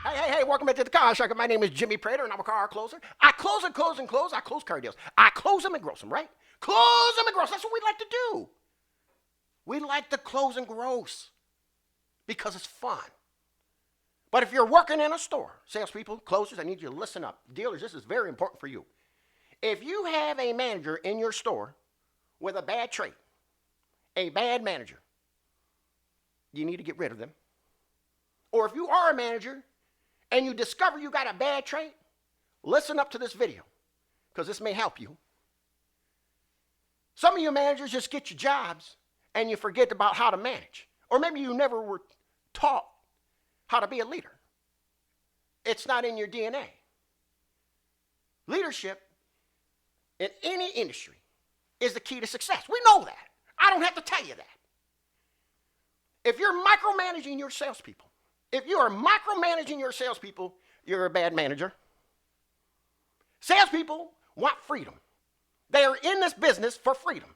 Hey, welcome back to the Car Shark. My name is Jimmy Prater, and I'm a car closer. I close and close and close. I close car deals. I close them and gross them, right? Close them and gross. That's what we like to do. We like to close and gross because it's fun. But if you're working in a store, salespeople, closers, I need you to listen up. Dealers, this is very important for you. If you have a manager in your store with a bad trait, a bad manager, you need to get rid of them. Or if you are a manager and you discover you got a bad trait, listen up to this video because this may help you. Some of you managers just get your jobs and you forget about how to manage. Or maybe you never were taught how to be a leader. It's not in your DNA. Leadership in any industry is the key to success. We know that. I don't have to tell you that. If you're micromanaging your salespeople, if you are micromanaging your salespeople, you're a bad manager. Salespeople want freedom. They are in this business for freedom,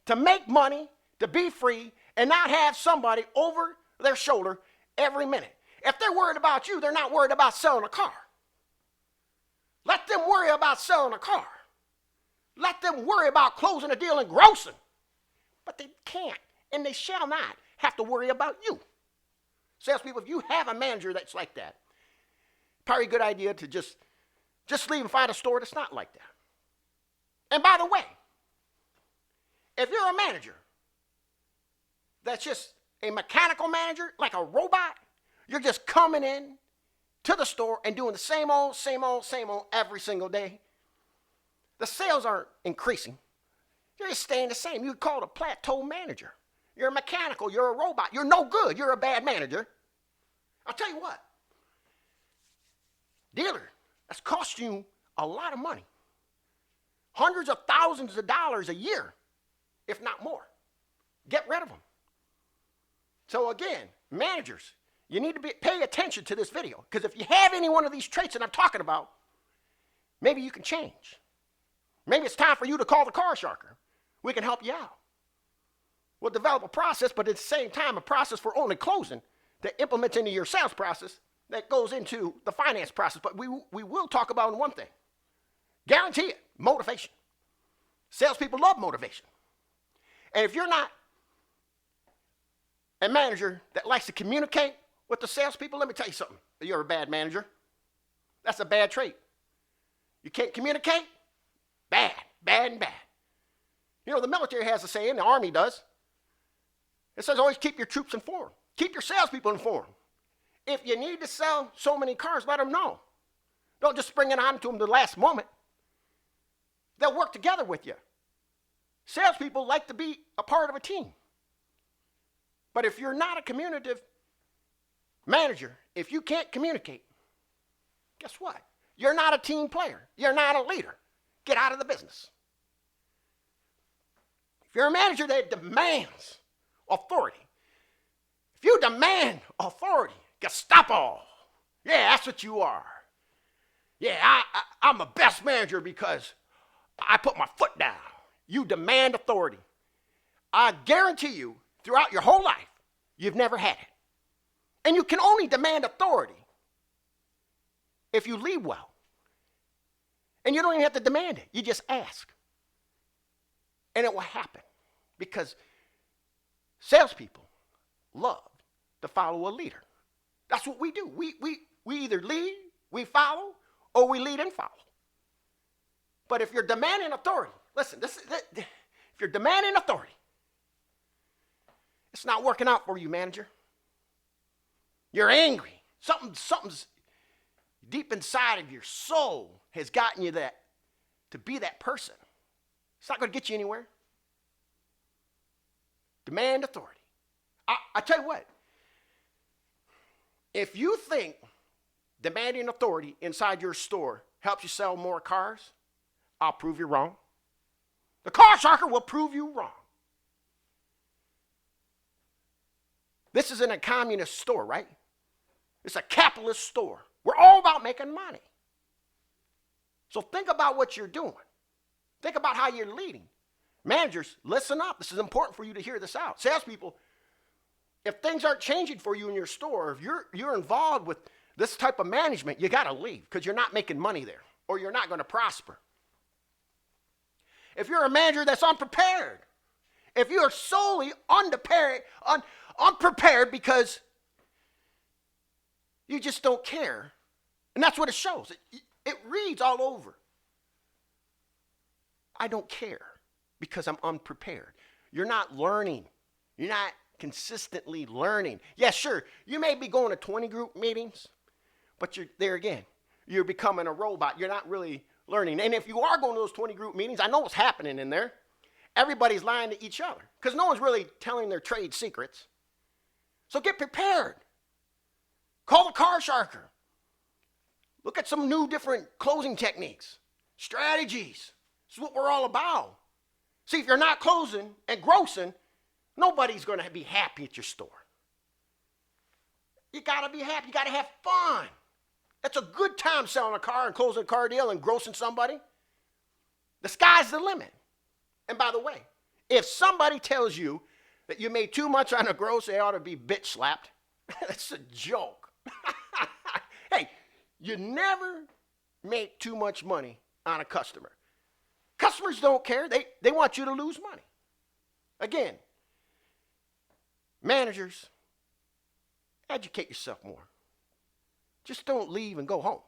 to make money, to be free, and not have somebody over their shoulder every minute. If they're worried about you, they're not worried about selling a car. Let them worry about selling a car. Let them worry about closing a deal and grossing. But they can't, and they shall not have to worry about you. Salespeople, if you have a manager that's like that, probably a good idea to just leave and find a store that's not like that. And by the way, if you're a manager that's just a mechanical manager, like a robot, you're just coming in to the store and doing the same old every single day, the sales aren't increasing. You're just staying the same. You call it a plateau manager. You're a mechanical. You're a robot. You're no good. You're a bad manager. I'll tell you what. Dealer, that's costing you a lot of money. Hundreds of thousands of dollars a year, if not more. Get rid of them. So again, managers, you need to pay attention to this video, because if you have any one of these traits that I'm talking about, maybe you can change. Maybe it's time for you to call the Car Sharker. We can help you out. We'll develop a process, but at the same time, a process for only closing that implements into your sales process that goes into the finance process. But we will talk about one thing. Guarantee it, motivation. Salespeople love motivation. And if you're not a manager that likes to communicate with the salespeople, let me tell you something. You're a bad manager. That's a bad trait. You can't communicate? Bad, bad, and bad. You know, the military has a saying, the Army does. It says always keep your troops informed. Keep your salespeople informed. If you need to sell so many cars, let them know. Don't just spring it on to them the last moment. They'll work together with you. Salespeople like to be a part of a team. But if you're not a communicative manager, if you can't communicate, guess what? You're not a team player. You're not a leader. Get out of the business. If you're a manager that demands authority, if you demand authority, Gestapo, yeah, that's what you are. Yeah, I'm the best manager because I put my foot down. You demand authority. I guarantee you, throughout your whole life, you've never had it. And you can only demand authority if you lead well. And you don't even have to demand it. You just ask. And it will happen. Because salespeople love to follow a leader. That's what we do. We either lead, we follow, or we lead and follow. But if you're demanding authority, listen, if you're demanding authority, it's not working out for you, manager. You're angry. Something's deep inside of your soul has gotten you that to be that person. It's not going to get you anywhere. Demand authority. I tell you what, if you think demanding authority inside your store helps you sell more cars, I'll prove you wrong. The Car Sharker will prove you wrong. This isn't a communist store, right? It's a capitalist store. We're all about making money. So think about what you're doing. Think about how you're leading. Managers, listen up. This is important for you to hear this out. Salespeople, if things aren't changing for you in your store, if you're involved with this type of management, you got to leave because you're not making money there or you're not going to prosper. If you're a manager that's unprepared, if you are solely unprepared because you just don't care, and that's what it shows. It reads all over. I don't care because I'm unprepared. You're not learning. You're not consistently learning. Yeah, sure, you may be going to 20 group meetings, but you're there again. You're becoming a robot. You're not really learning. And if you are going to those 20 group meetings, I know what's happening in there. Everybody's lying to each other because no one's really telling their trade secrets. So get prepared. Call the car sharker. Look at some new different closing techniques, strategies. This is what we're all about. See, if you're not closing and grossing, nobody's going to be happy at your store. You got to be happy. You got to have fun. That's a good time selling a car and closing a car deal and grossing somebody. The sky's the limit. And by the way, if somebody tells you that you made too much on a gross, they ought to be bitch slapped. That's a joke. Hey, you never make too much money on a customer. Customers don't care. They want you to lose money. Again, managers, educate yourself more. Just don't leave and go home.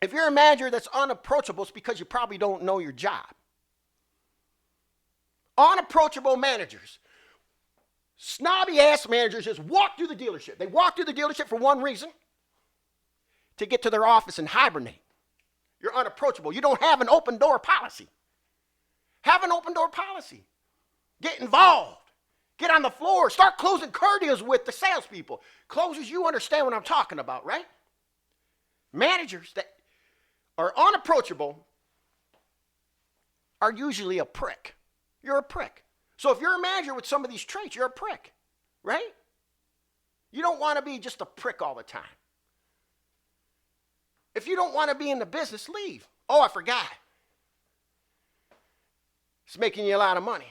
If you're a manager that's unapproachable, it's because you probably don't know your job. Unapproachable managers, snobby ass managers just walk through the dealership. They walk through the dealership for one reason, to get to their office and hibernate. You're unapproachable. You don't have an open door policy. Have an open door policy. Get involved. Get on the floor. Start closing car deals with the salespeople. Closers, you understand what I'm talking about, right? Managers that are unapproachable are usually a prick. You're a prick. So if you're a manager with some of these traits, you're a prick, right? You don't want to be just a prick all the time. If you don't want to be in the business, leave. Oh, I forgot. It's making you a lot of money.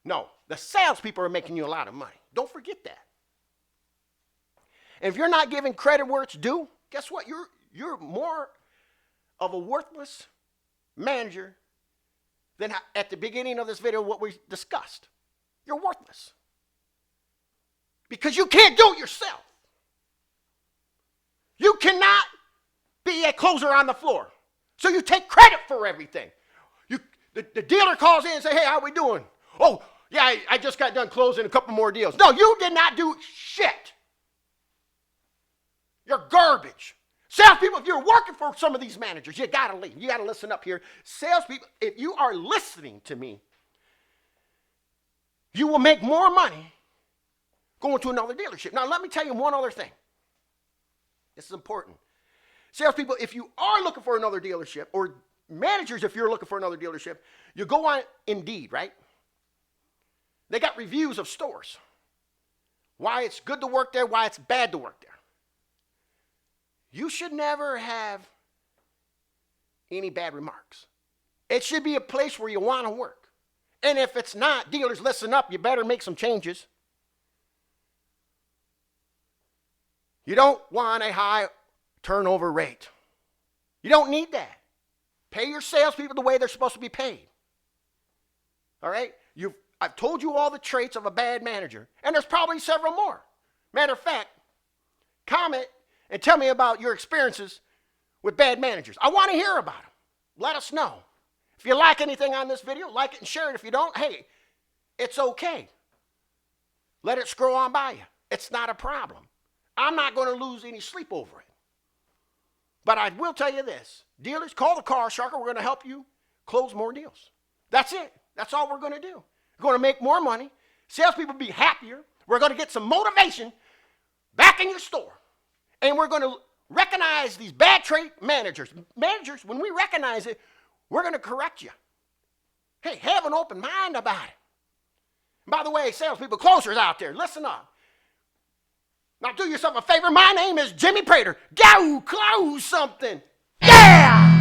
No, the salespeople are making you a lot of money. Don't forget that. And if you're not giving credit where it's due, guess what? You're more of a worthless manager than at the beginning of this video what we discussed. You're worthless. Because you can't do it yourself. You cannot be a closer on the floor. So you take credit for everything. The dealer calls in and say, hey, how we doing? Oh, yeah, I just got done closing a couple more deals. No, you did not do shit. You're garbage. Salespeople, if you're working for some of these managers, you got to leave. You got to listen up here. Salespeople, if you are listening to me, you will make more money going to another dealership. Now, let me tell you one other thing. This is important. Salespeople, if you are looking for another dealership, or managers, if you're looking for another dealership, you go on Indeed, right? They got reviews of stores. Why it's good to work there, why it's bad to work there. You should never have any bad remarks. It should be a place where you want to work. And if it's not, dealers, listen up. You better make some changes. You don't want a high turnover rate. You don't need that. Pay your salespeople the way they're supposed to be paid. All right? I've told you all the traits of a bad manager, and there's probably several more. Matter of fact, comment and tell me about your experiences with bad managers. I want to hear about them. Let us know. If you like anything on this video, like it and share it. If you don't, hey, it's okay. Let it scroll on by you. It's not a problem. I'm not going to lose any sleep over it. But I will tell you this. Dealers, call the car sharker. We're going to help you close more deals. That's it. That's all we're going to do. We're going to make more money. Salespeople will be happier. We're going to get some motivation back in your store. And we're going to recognize these bad trait managers. Managers, when we recognize it, we're going to correct you. Hey, have an open mind about it. And by the way, salespeople, closers out there, listen up. Now do yourself a favor. My name is Jimmy Prater. Go close something. Yeah!